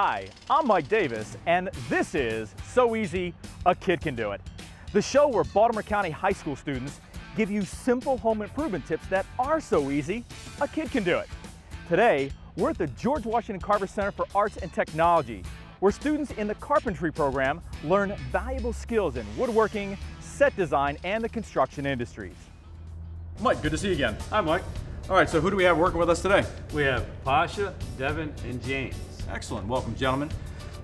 Hi, I'm Mike Davis, and this is So Easy, a Kid Can Do It. The show where Baltimore County high school students give you simple home improvement tips that are so easy, a kid can do it. Today, we're at the George Washington Carver Center for Arts and Technology, where students in the carpentry program learn valuable skills in woodworking, set design, and the construction industries. Mike, good to see you again. Hi, Mike. All right, so who do we have working with us today? We have Pasha, Devin, and James. Excellent, welcome gentlemen.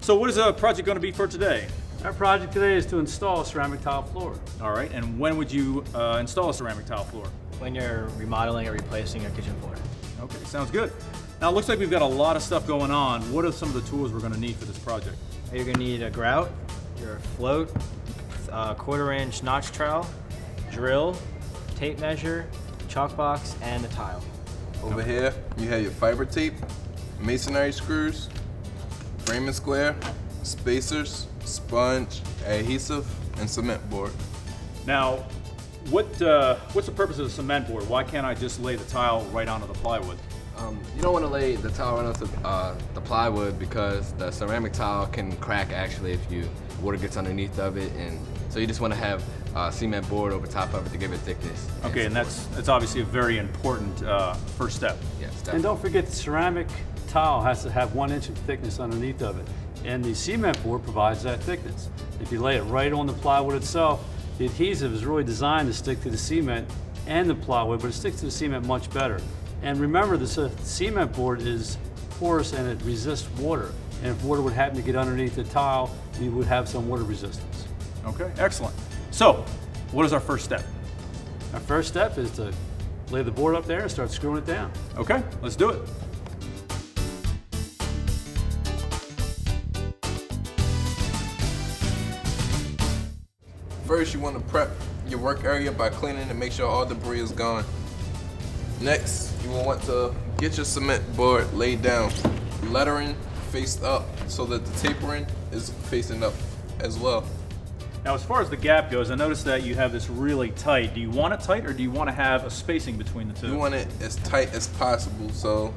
So what is the project going to be for today? Our project today is to install a ceramic tile floor. All right, and when would you install a ceramic tile floor? When you're remodeling or replacing your kitchen floor. Okay, sounds good. Now it looks like we've got a lot of stuff going on. What are some of the tools we're going to need for this project? You're going to need a grout, your float, a 1/4-inch notch trowel, drill, tape measure, chalk box, and the tile. Over here, you have your fiber tape, masonry screws, framing square, spacers, sponge, adhesive, and cement board. Now, what's the purpose of the cement board? Why can't I just lay the tile right onto the plywood? You don't want to lay the tile right onto the plywood because the ceramic tile can crack actually if water gets underneath of it, and so you just want to have cement board over top of it to give it thickness. Okay, and that's obviously a very important first step. Yes, definitely. And don't forget the ceramic tile has to have 1 inch of thickness underneath of it. And the cement board provides that thickness. If you lay it right on the plywood itself, the adhesive is really designed to stick to the cement and the plywood, but it sticks to the cement much better. And remember, the cement board is porous and it resists water. And if water would happen to get underneath the tile, you would have some water resistance. Okay, excellent. So, what is our first step? Our first step is to lay the board up there and start screwing it down. Okay, let's do it. First, you want to prep your work area by cleaning and make sure all debris is gone. Next, you will want to get your cement board laid down, lettering faced up so that the tapering is facing up as well. Now, as far as the gap goes, I noticed that you have this really tight. Do you want it tight or do you want to have a spacing between the two? You want it as tight as possible, so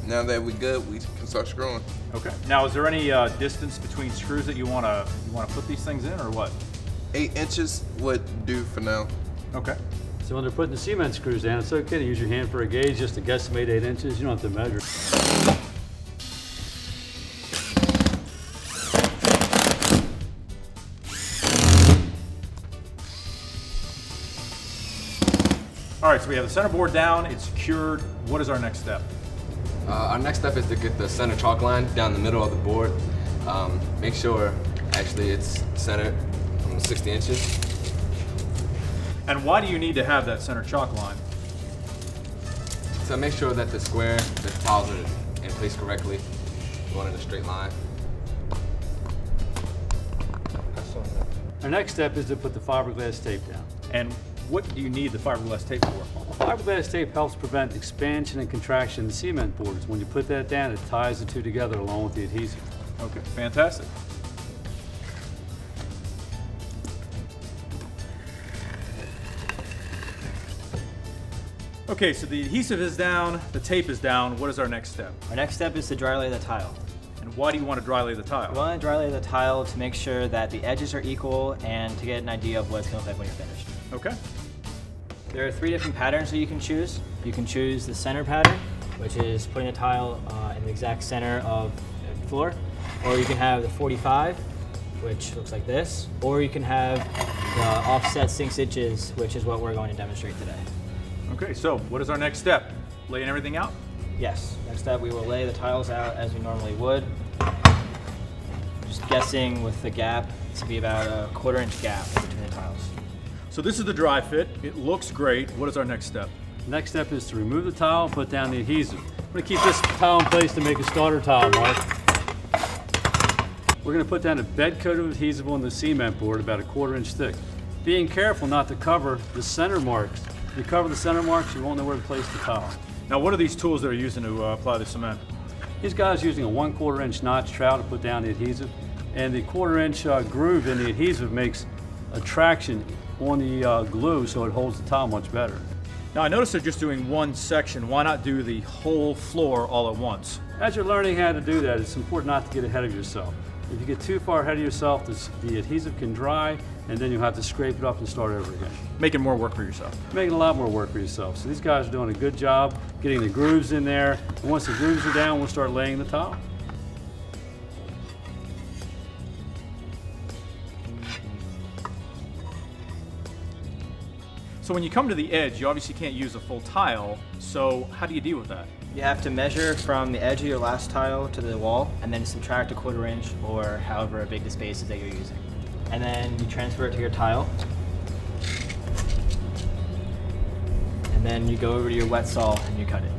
now that we're good, we can start screwing. Okay. Now, is there any distance between screws that you want to put these things in, or what? 8 inches would do for now. Okay. So when they're putting the cement screws down, it's okay to use your hand for a gauge just to guesstimate 8 inches. You don't have to measure. All right, so we have the center board down, it's secured. What is our next step? Our next step is to get the center chalk line down the middle of the board. Make sure actually it's centered 60 inches. And why do you need to have that center chalk line? So make sure that the tiles are in place correctly, going in a straight line. Our next step is to put the fiberglass tape down. And what do you need the fiberglass tape for? Fiberglass tape helps prevent expansion and contraction in cement boards. When you put that down, it ties the two together along with the adhesive. Okay, fantastic. Okay, so the adhesive is down, the tape is down. What is our next step? Our next step is to dry lay the tile. And why do you want to dry lay the tile? You want to dry lay the tile to make sure that the edges are equal and to get an idea of what it's going to look like when you're finished. Okay. There are 3 different patterns that you can choose. You can choose the center pattern, which is putting the tile in the exact center of the floor. Or you can have the 45, which looks like this. Or you can have the offset 6 inches, which is what we're going to demonstrate today. Okay, so what is our next step? Laying everything out? Yes. Next up, we will lay the tiles out as we normally would. Just guessing with the gap to be about a 1/4-inch gap between the tiles. So this is the dry fit. It looks great. What is our next step? Next step is to remove the tile and put down the adhesive. I'm going to keep this tile in place to make a starter tile, Mark. We're going to put down a bed coat of adhesive on the cement board about a 1/4-inch thick. Being careful not to cover the center marks. If you cover the center marks, you won't know where to place the tile. Now, what are these tools that are using to apply the cement? These guys are using a 1/4-inch notch trowel to put down the adhesive, and the 1/4-inch groove in the adhesive makes a traction on the glue so it holds the tile much better. Now, I noticed they're just doing one section. Why not do the whole floor all at once? As you're learning how to do that, it's important not to get ahead of yourself. If you get too far ahead of yourself, the adhesive can dry, and then you'll have to scrape it up and start over again. Making more work for yourself. Making a lot more work for yourself. So these guys are doing a good job getting the grooves in there. And once the grooves are down, we'll start laying the tile. So when you come to the edge, you obviously can't use a full tile, so how do you deal with that? You have to measure from the edge of your last tile to the wall, and then subtract a 1/4 inch or however big the space is that you're using. And then you transfer it to your tile. And then you go over to your wet saw and you cut it.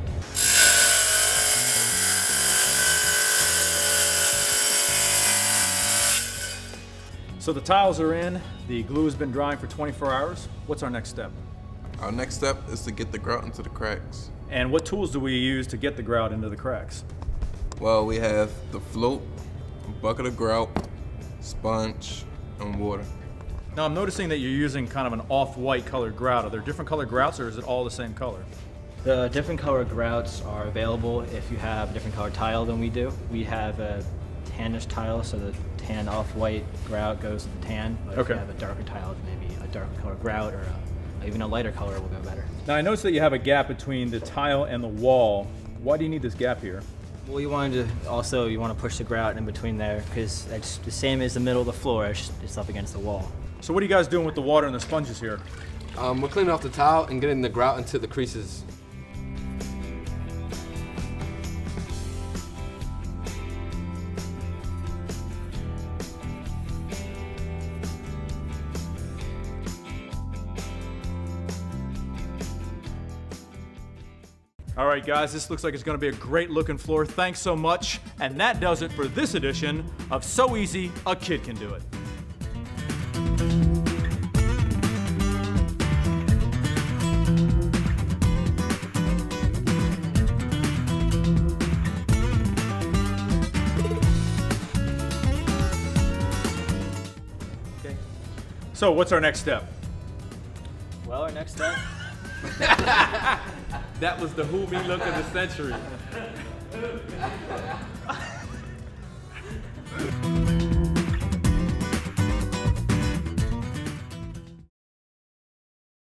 So the tiles are in, the glue has been drying for 24 hours. What's our next step? Our next step is to get the grout into the cracks. And what tools do we use to get the grout into the cracks? Well, we have the float, a bucket of grout, sponge, and water. Now I'm noticing that you're using kind of an off-white colored grout. Are there different colored grouts or is it all the same color? The different color grouts are available if you have a different color tile than we do. We have a tannish tile, so the tan off-white grout goes with the tan. But if you have a darker tile, maybe a darker color grout or even a lighter color will go better. Now I noticed that you have a gap between the tile and the wall. Why do you need this gap here? Well, you want to push the grout in between there because it's the same as the middle of the floor. It's up against the wall. So what are you guys doing with the water and the sponges here? We're cleaning off the tile and getting the grout into the creases. All right, guys, this looks like it's going to be a great looking floor. Thanks so much. And that does it for this edition of So Easy, a Kid Can Do It. Okay. So what's our next step? Well, our next step. That was the who me look of the century.